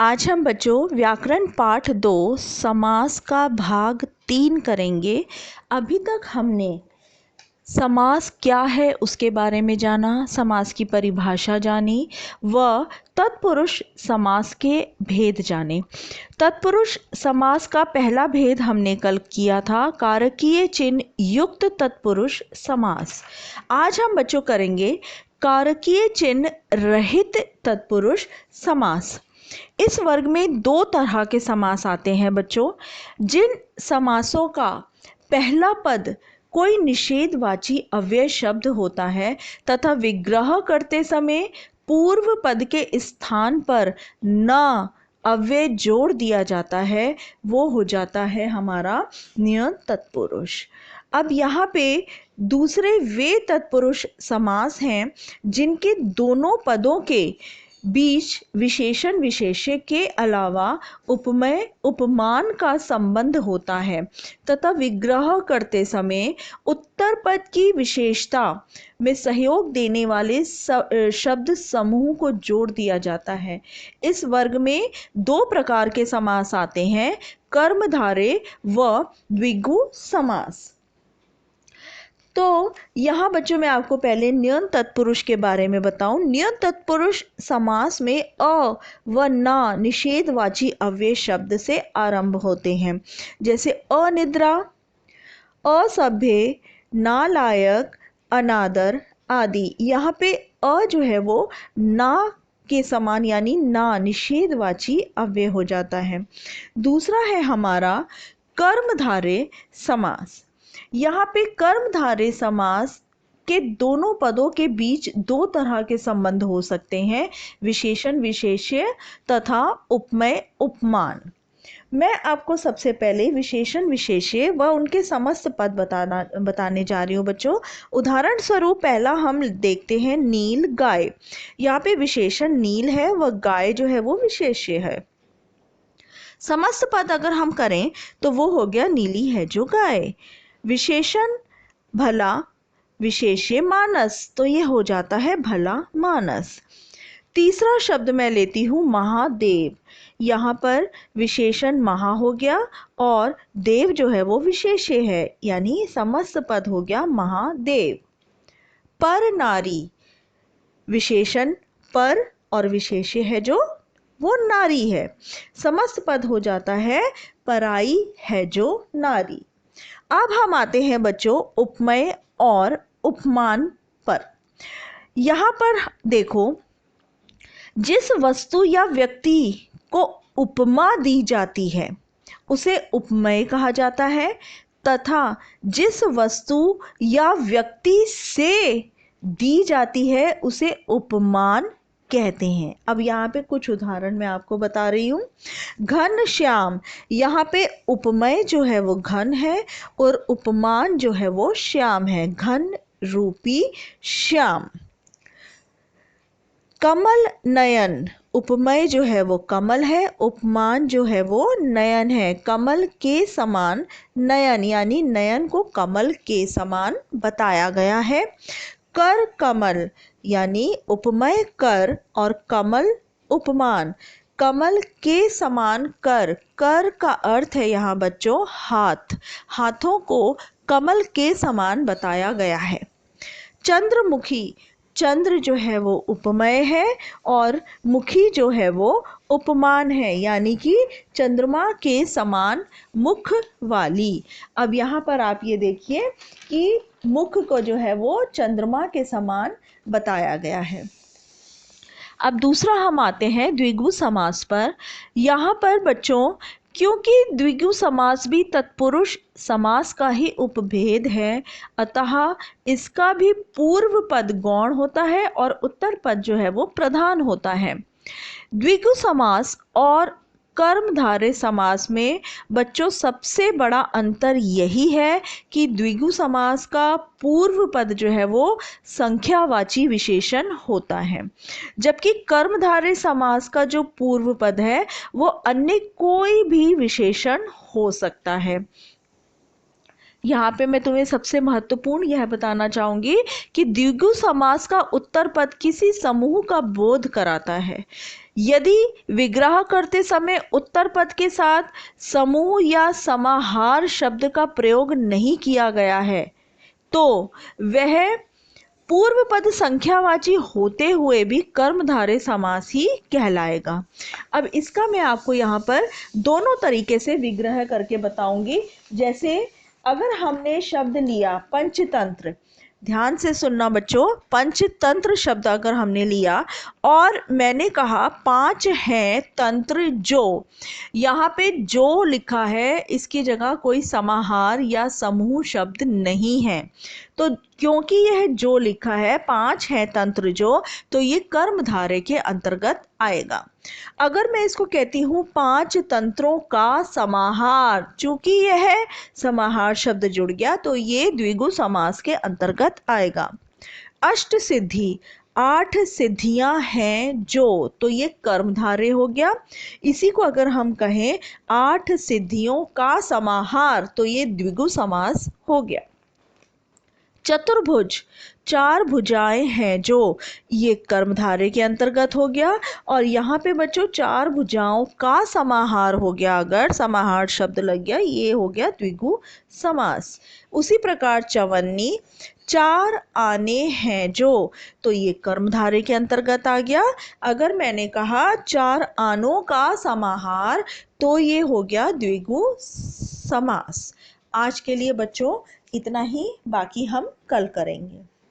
आज हम बच्चों व्याकरण पाठ 2 समास का भाग 3 करेंगे। अभी तक हमने समास क्या है उसके बारे में जाना, समास की परिभाषा जानी व तत्पुरुष समास के भेद जाने। तत्पुरुष समास का पहला भेद हमने कल किया था, कारकीय चिन्ह युक्त तत्पुरुष समास। आज हम बच्चों करेंगे कारकीय चिन्ह रहित तत्पुरुष समास। इस वर्ग में दो तरह के समास आते हैं बच्चों। जिन समासों का पहला पद कोई निषेधवाची अव्यय शब्द होता है तथा विग्रह करते समय पूर्व पद के स्थान पर न अव्यय जोड़ दिया जाता है, वो हो जाता है हमारा नियत तत्पुरुष। अब यहाँ पे दूसरे वे तत्पुरुष समास हैं जिनके दोनों पदों के बीच विशेषण विशेष्य के अलावा उपमेय उपमान का संबंध होता है तथा विग्रह करते समय उत्तर पद की विशेषता में सहयोग देने वाले शब्द समूह को जोड़ दिया जाता है। इस वर्ग में दो प्रकार के समास आते हैं, कर्मधारय व द्विगु समास। तो यहाँ बच्चों मैं आपको पहले नियत तत्पुरुष के बारे में बताऊं। नियत तत्पुरुष समास में अ व ना निषेधवाची अव्यय शब्द से आरंभ होते हैं, जैसे अनिद्रा, असभ्य, नालायक, अनादर आदि। यहाँ पे अ जो है वो ना के समान यानी ना निषेधवाची अव्यय हो जाता है। दूसरा है हमारा कर्मधारय समास। यहाँ पे कर्मधारय समास के दोनों पदों के बीच दो तरह के संबंध हो सकते हैं, विशेषण विशेष्य तथा उपमेय उपमान। मैं आपको सबसे पहले विशेषण विशेष्य व उनके समस्त पद बताने जा रही हूँ बच्चों। उदाहरण स्वरूप पहला हम देखते हैं नील गाय। यहाँ पे विशेषण नील है व गाय जो है वो विशेष्य है। समस्त पद अगर हम करें तो वो हो गया नीली है जो गाय। विशेषण भला, विशेष्य मानस, तो ये हो जाता है भला मानस। तीसरा शब्द मैं लेती हूँ महादेव। यहाँ पर विशेषण महा हो गया और देव जो है वो विशेष्य है, यानी समस्त पद हो गया महादेव। पर नारी, विशेषण पर और विशेष्य है जो वो नारी है, समस्त पद हो जाता है पराई है जो नारी। अब हम आते हैं बच्चों उपमेय और उपमान पर। यहाँ पर देखो, जिस वस्तु या व्यक्ति को उपमा दी जाती है उसे उपमेय कहा जाता है तथा जिस वस्तु या व्यक्ति से दी जाती है उसे उपमान कहते हैं। अब यहाँ पे कुछ उदाहरण मैं आपको बता रही हूँ। घन श्याम, यहाँ पे उपमेय जो है वो घन है और उपमान जो है वो श्याम है, घन रूपी श्याम। कमल नयन, उपमेय जो है वो कमल है, उपमान जो है वो नयन है। कमल के समान नयन, यानी नयन को कमल के समान बताया गया है। कर कमल, यानी उपमेय कर और कमल उपमान। कमल के समान कर, कर का अर्थ है यहाँ बच्चों हाथ, हाथों को कमल के समान बताया गया है। चंद्रमुखी, चंद्र जो है वो उपमेय है और मुखी जो है वो उपमान है, यानी कि चंद्रमा के समान मुख वाली। अब यहाँ पर आप ये देखिए कि मुख को जो है वो चंद्रमा के समान बताया गया है। अब दूसरा हम आते हैं द्विगु समास पर। यहाँ पर बच्चों क्योंकि द्विगु समास भी तत्पुरुष समास का ही उपभेद है, अतः इसका भी पूर्व पद गौण होता है और उत्तर पद जो है वो प्रधान होता है। द्विगु समास और कर्मधारय समास में बच्चों सबसे बड़ा अंतर यही है कि द्विगु समास का पूर्व पद जो है वो संख्यावाची विशेषण होता है, जबकि कर्मधारय समास का जो पूर्व पद है वो अन्य कोई भी विशेषण हो सकता है। यहाँ पे मैं तुम्हें सबसे महत्वपूर्ण यह बताना चाहूँगी कि द्विगु समास का उत्तर पद किसी समूह का बोध कराता है। यदि विग्रह करते समय उत्तर पद के साथ समूह या समाहार शब्द का प्रयोग नहीं किया गया है तो वह पूर्व पद संख्यावाची होते हुए भी कर्मधारय समास ही कहलाएगा। अब इसका मैं आपको यहाँ पर दोनों तरीके से विग्रह करके बताऊंगी। जैसे अगर हमने शब्द लिया पंचतंत्र, ध्यान से सुनना बच्चों, पंचतंत्र शब्द अगर हमने लिया और मैंने कहा 5 हैं तंत्र जो, यहाँ पे जो लिखा है इसकी जगह कोई समाहार या समूह शब्द नहीं है, तो क्योंकि यह जो लिखा है 5 हैं तंत्र जो, तो ये कर्मधारय के अंतर्गत आएगा। अगर मैं इसको कहती हूँ 5 तंत्रों का समाहार, चूंकि यह समाहार शब्द जुड़ गया तो ये द्विगु समास के अंतर्गत आएगा। अष्ट सिद्धि, 8 सिद्धियां हैं जो, तो ये कर्मधारय हो गया। इसी को अगर हम कहें 8 सिद्धियों का समाहार, तो ये द्विगु समास हो गया। चतुर्भुज, 4 भुजाएं हैं जो, ये कर्मधारय के अंतर्गत हो गया। और यहाँ पे बच्चों 4 भुजाओं का समाहार हो गया, अगर समाहार शब्द लग गया, ये हो गया द्विगु समास। उसी प्रकार चवन्नी, 4 आने हैं जो, तो ये कर्मधारय के अंतर्गत आ गया। अगर मैंने कहा 4 आनों का समाहार, तो ये हो गया द्विगु समास। आज के लिए बच्चों इतना ही, बाकी हम कल करेंगे।